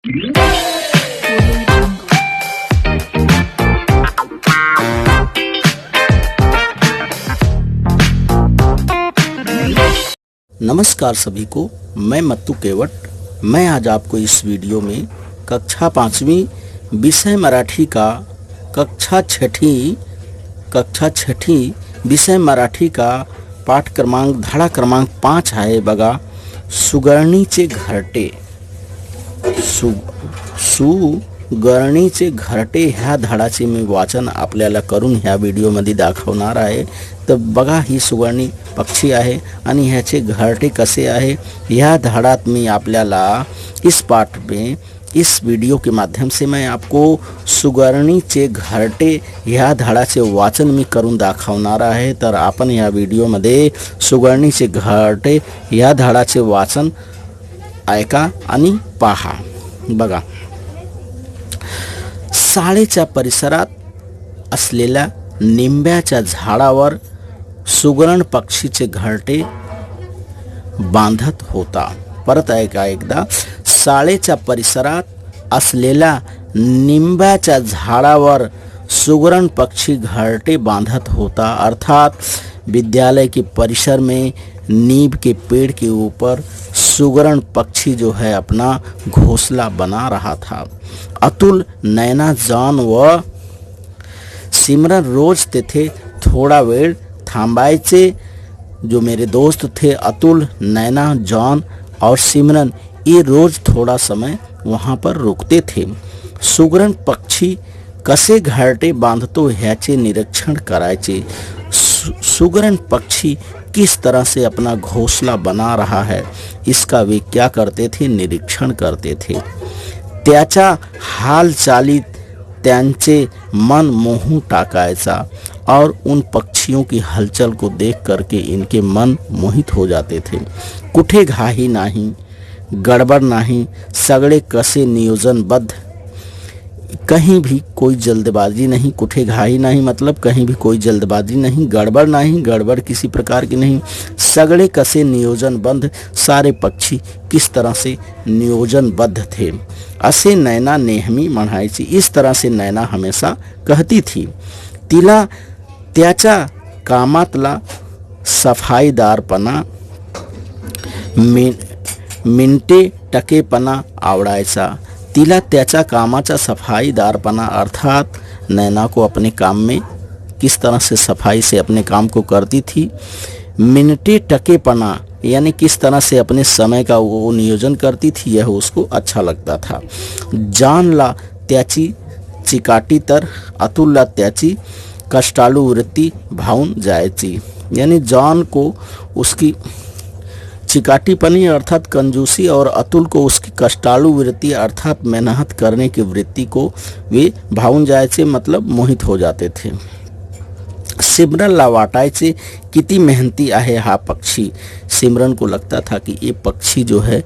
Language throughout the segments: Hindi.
नमस्कार सभी को, मैं मत्तू केवट। मैं आज आपको इस वीडियो में कक्षा 5वीं विषय मराठी का कक्षा छठी विषय मराठी का पाठ क्रमांक धडा क्रमांक 5 आहे बघा, सुगरणीचे घरटे। सुगरणीचे घरटे ह्या धडाचे मी वाचन आपल्याला करून ह्या व्हिडिओमध्ये दाखवणार आहे। तर बघा, ही सुगरणी पक्षी आहे आणि ह्याचे घरटे कसे आहे ह्या धडात मी आपल्याला इस पाठ में इस वीडियो के माध्यम से मैं आपको सुगरणीचे घरटे ह्या धडाचे वाचन मी करून दाखवणार आहे। तर आपण ह्या व्हिडिओमध्ये सुगरणीचे घरटे ह्या धडाचे वाचन ऐका आणि पहा। बघा, शाळेच्या परिसरात असलेल्या निंब्याच्या झाडावर सुगरण पक्षीचे घरटे बांधत होता। परत ऐका एकदा, शाळेच्या परिसरात असलेल्या निंब्याच्या झाडावर सुगरण पक्षी घरटे बांधत होता। अर्थात विद्यालय के परिसर में नीम के पेड़ के ऊपर सुगरण पक्षी जो है अपना घोंसला बना रहा था। अतुल, नैना, जॉन व सिमरन रोज तिथे थोड़ा वेळ थांबायचे। जो मेरे दोस्त थे अतुल, नैना, जॉन और सिमरन, ये रोज थोड़ा समय वहाँ पर रुकते थे। सुगरण पक्षी कसे घरटे बांधतो ह्याचे निरीक्षण करायचे। सुगरण पक्षी किस तरह से अपना घोंसला बना रहा है इसका वे क्या करते थे, निरीक्षण करते थे। त्याच्या हालचालीत त्यांचे मन मोहून टाकायचा और उन पक्षियों की हलचल को देख करके इनके मन मोहित हो जाते थे। कुठे घाई नाही, गड़बड़ नहीं, सगळे कसे नियोजनबद्ध, कहीं भी कोई जल्दबाजी नहीं। कुठे घाई नहीं मतलब कहीं भी कोई जल्दबाजी नहीं, गड़बड़ नहीं, गड़बड़ किसी प्रकार की नहीं, सगळे कसे नियोजनबद्ध, सारे पक्षी किस तरह से नियोजनबद्ध थे। असे नैना नेहमी म्हणायची, इस तरह से नैना हमेशा कहती थी। तिला त्याच्या कामातला सफाईदारपणा, मिनटे टकेपणा आवडायचा। तिला त्याच्या कामाचा सफाईदारपना, अर्थात नैना को अपने काम में किस तरह से सफाई से अपने काम को करती थी। मिनटे टकेपना यानी किस तरह से अपने समय का वो नियोजन करती थी, यह उसको अच्छा लगता था। जॉनला त्याची चिकाटी तर अतुलला त्याची कष्टाळू वृत्ती भावून जायची। यानी जॉन को उसकी चिकाटीपनी अर्थात कंजूसी और अतुल को उसकी कष्टाळू वृत्ति अर्थात मेहनत करने की वृत्ति को वे भावून जायचे, मतलब मोहित हो जाते थे। सिमरनला वाटायचे किती मेहनती आहे हा पक्षी। सिमरन को लगता था कि ये पक्षी जो है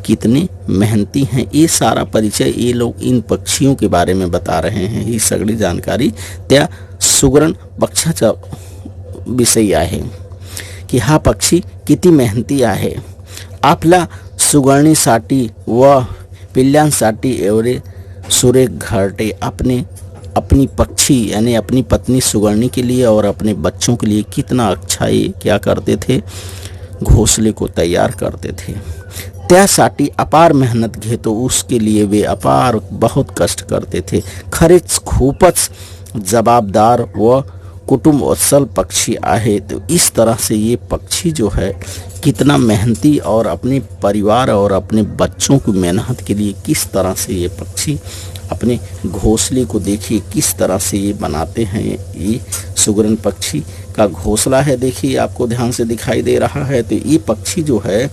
कितने मेहनती हैं। ये सारा परिचय ये लोग इन पक्षियों के बारे में बता रहे हैं। ही सगळी जानकारी त्या सुगरण पक्षाचा विषयी आहे की हा पक्षी किती मेहनती आहे। आपल्या सुगरणीसाठी व पिल्ल्यांसाठी एवढे सुरेख घरटे अपनी पक्षी यानी अपनी पत्नी सुगरणी के लिए और अपने बच्चों के लिए कितना अच्छा ये क्या करते थे, घोंसले को तैयार करते थे। त्यासाठी अपार मेहनत घेतो, उसके लिए वे अपार बहुत कष्ट करते थे। खरेच खूपच जवाबदार व कुटुंबवत्सल पक्षी आहे। तो इस तरह से ये पक्षी जो है कितना मेहनती और अपने परिवार और अपने बच्चों की मेहनत के लिए किस तरह से ये पक्षी अपने घोंसले को देखिए किस तरह से ये बनाते हैं। ये सुगरण पक्षी का घोंसला है, देखिए आपको ध्यान से दिखाई दे रहा है। तो ये पक्षी जो है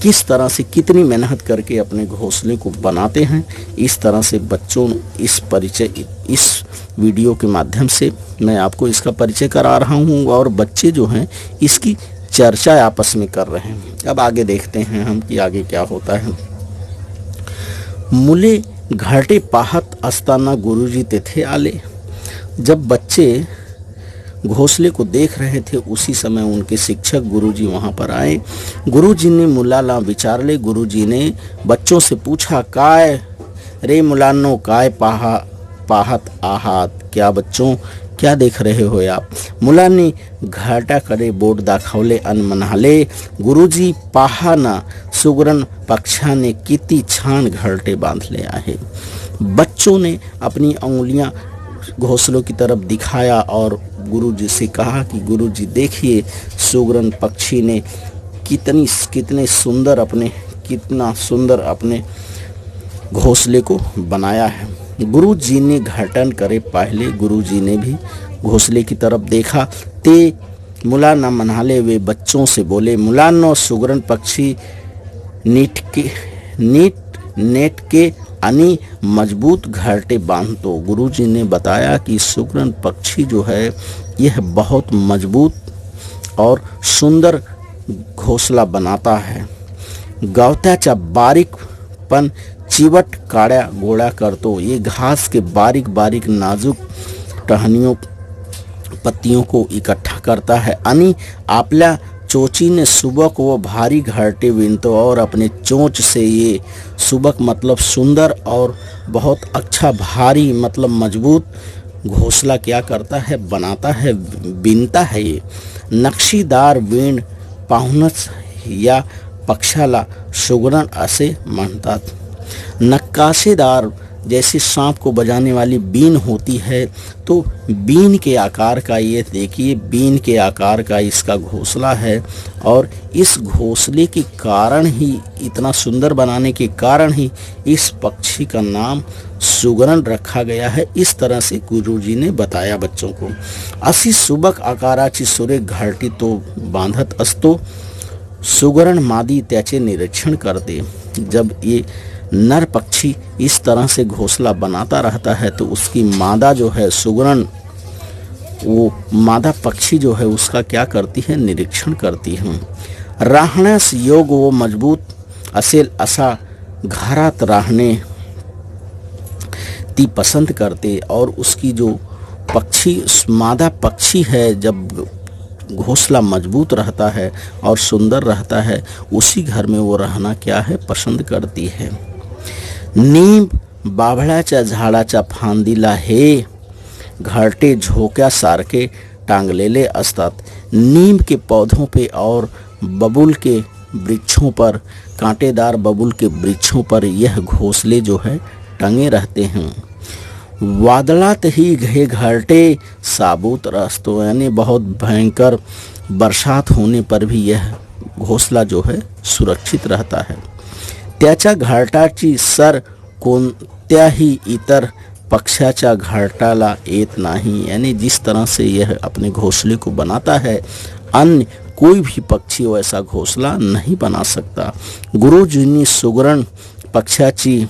किस तरह से कितनी मेहनत करके अपने घोंसले को बनाते हैं, इस तरह से बच्चों इस वीडियो के माध्यम से मैं आपको इसका परिचय करा रहा हूँ और बच्चे जो हैं इसकी चर्चा आपस में कर रहे हैं। अब आगे देखते हैं हम कि आगे क्या होता है। मुले घरटे पाहत असताना गुरुजी तेथे आले। जब बच्चे घोंसले को देख रहे थे उसी समय उनके शिक्षक गुरुजी वहाँ पर आए। गुरुजी ने मुलाला विचारले। गुरुजी ने बच्चों से पूछा, काय रे मुलांनो काय पाहत आहात, क्या बच्चों क्या देख रहे हो आप? मुलांनी घरट्याकडे बोट दाखवले आणि म्हणाले, गुरुजी पहा ना, सुगरण पक्षाने किती छान घरटे बांधले आहे। बच्चों ने अपनी उंगलियां घोंसलों की तरफ दिखाया और गुरुजी से कहा कि गुरुजी देखिए, सुगरण पक्षी ने कितने सुंदर अपने घोंसले को बनाया है। गुरुजी ने घटन करे पहले गुरुजी ने भी घोंसले की तरफ देखा। ते मुलांना म्हणाले, वे बच्चों से बोले, मुलांनो सुगरण पक्षी नेट के आणि मजबूत घरटे बांधतो। गुरुजी ने बताया कि सुगरण पक्षी जो है यह बहुत मजबूत और सुंदर घोंसला बनाता है। गवत्याचा बारीकपण चिवट काड्या गोळा करतो। ये घास के बारीक बारीक नाजुक टहनियों पत्तियों को इकट्ठा करता है आणि आपल्या चोचीने सुबक व भारी घरटे विनतो और अपने चोंच से ये सुबक मतलब सुंदर और बहुत अच्छा, भारी मतलब मजबूत घोंसला क्या करता है, बनाता है, बिनता है। ये नक्षीदार वीण पाहूनच या पक्षाला सुगरण असे म्हणतात। नक्काशीदार जैसे सांप को बजाने वाली बीन होती है, तो बीन के आकार का, ये देखिए बीन के आकार का इसका घोंसला है और इस घोंसले के कारण ही, इतना सुंदर बनाने के कारण ही इस पक्षी का नाम सुगरण रखा गया है। इस तरह से गुरुजी ने बताया बच्चों को। अशी सुबक आकाराची सुरेख घरटी तो बांधत असतो। सुगरण मादी त्याचे निरीक्षण करते। जब ये नर पक्षी इस तरह से घोंसला बनाता रहता है तो उसकी मादा जो है सुगरण, वो मादा पक्षी जो है उसका क्या करती है, निरीक्षण करती है। राहण्यास योग व मजबूत असेल असा घरात राहणे ती पसंद करते और उसकी जो पक्षी, मादा पक्षी है, जब घोंसला मजबूत रहता है और सुंदर रहता है, उसी घर में वो रहना क्या है, पसंद करती है। नीम बाभळाच्या झाडाच्या फांदीला हे घरटे झोक्यासारखे टांगलेले असतात। नीम के पौधों पे और बबूल के वृक्षों पर, कांटेदार बबूल के वृक्षों पर यह घोंसले जो है टंगे रहते हैं। वादळात ही हे घरटे साबूत असतो, यानी बहुत भयंकर बरसात होने पर भी यह घोंसला जो है सुरक्षित रहता है। त्याच्या घरटाची सर कोणत्याही इतर पक्षाच्या घरटाला येत नाही, यानी जिस तरह से यह अपने घोंसले को बनाता है, अन्य कोई भी पक्षी वैसा घोंसला नहीं बना सकता। गुरुजी ने सुगरण पक्षाची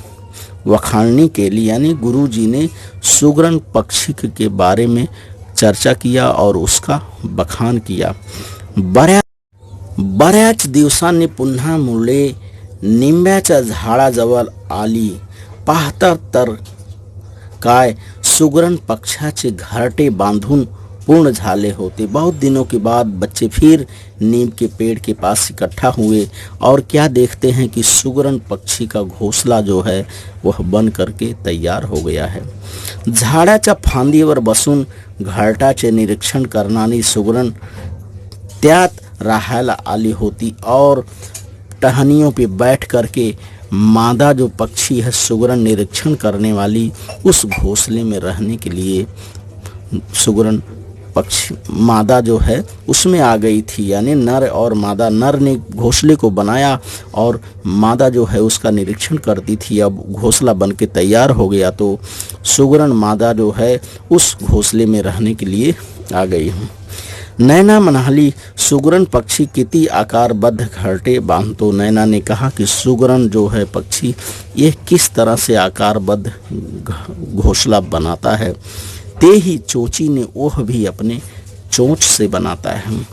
वखाणनी केली, यानी गुरुजी ने सुगरण पक्षी के बारे में चर्चा किया और उसका बखान किया। बऱ्याच दिवसांनी पुन्हा मुले निंब्याच्या झाडाजवळ आली। पाहता तर काय, सुगरण पक्षाचे घरटे बांधून पूर्ण झाले होते। बहुत दिनों के बाद बच्चे फिर नीम के पेड़ के पास इकट्ठा हुए और क्या देखते हैं कि सुगरण पक्षी का घोंसला जो है वह बन करके तैयार हो गया है। झाडाच्या फांदीवर बसून घरटाचे निरीक्षण करणारी सुगरण त्यात राहायला आली होती और टहनियों पे बैठ करके मादा जो पक्षी है सुगरण निरीक्षण करने वाली, उस घोंसले में रहने के लिए सुगरण पक्षी मादा जो है उसमें आ गई थी। यानी नर और मादा, नर ने घोंसले को बनाया और मादा जो है उसका निरीक्षण करती थी। अब घोंसला बन के तैयार हो गया तो सुगरण मादा जो है उस घोंसले में रहने के लिए आ गई। नैना म्हणाली, सुगरण पक्षी किती आकारबद्ध घरटे बांधतो। नैना ने कहा कि सुगरण जो है पक्षी, यह किस तरह से आकारबद्ध घोंसला बनाता है। ते ही चोची ने ओह भी अपने चोंच से बनाता है।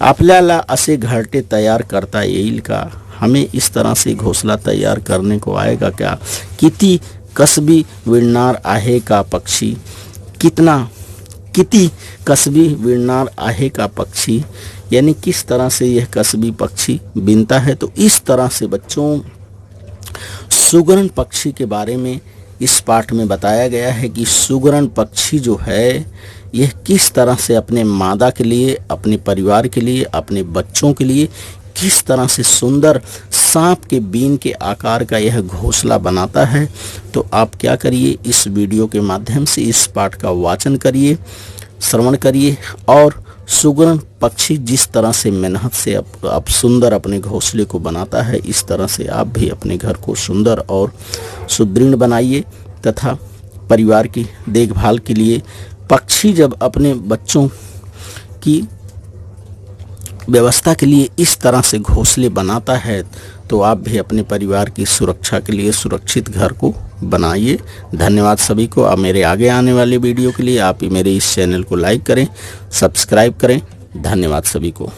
आपल्याला असे घरटे तैयार करता येईल का? हमें इस तरह से घोंसला तैयार करने को आएगा क्या? किती कसबी विणणार आहे का पक्षी, किती कसबी विणणार आहे का पक्षी, यानी किस तरह से यह कसबी पक्षी बिनता है। तो इस तरह से बच्चों सुगरण पक्षी के बारे में इस पाठ में बताया गया है कि सुगरण पक्षी जो है यह किस तरह से अपने मादा के लिए, अपने परिवार के लिए, अपने बच्चों के लिए किस तरह से सुंदर सांप के बीन के आकार का यह घोंसला बनाता है। तो आप क्या करिए, इस वीडियो के माध्यम से इस पाठ का वाचन करिए, श्रवण करिए और सुगरण पक्षी जिस तरह से मेहनत से अब सुंदर अपने घोंसले को बनाता है, इस तरह से आप भी अपने घर को सुंदर और सुदृढ़ बनाइए तथा परिवार की देखभाल के लिए पक्षी जब अपने बच्चों की व्यवस्था के लिए इस तरह से घोंसले बनाता है तो आप भी अपने परिवार की सुरक्षा के लिए सुरक्षित घर को बनाइए। धन्यवाद सभी को। अब मेरे आगे आने वाले वीडियो के लिए आप मेरे इस चैनल को लाइक करें, सब्सक्राइब करें। धन्यवाद सभी को।